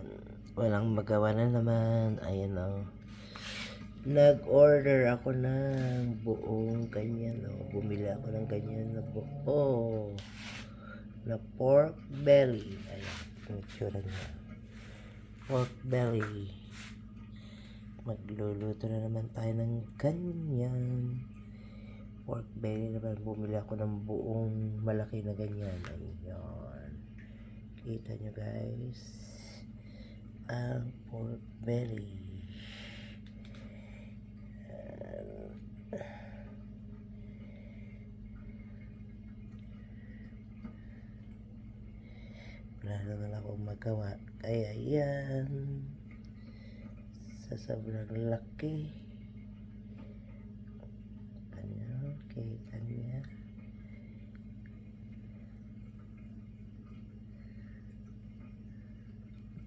Ayan. Walang magawa na naman. Ayan o. Nag-order ako ng buong ganyan o. Bumili ako ng ganyan na buo. Na pork belly. Ayan. Ang itsura niya. Pork belly. Magluluto na naman tayo ng ganyan. Pork belly naman. Bumili ako ng buong malaki na ganyan. Ayan. Kita nyo guys. Ang pork belly. Wala naman akong magawa. Kaya yan. Sa sobrang laki. Ayan. Okay.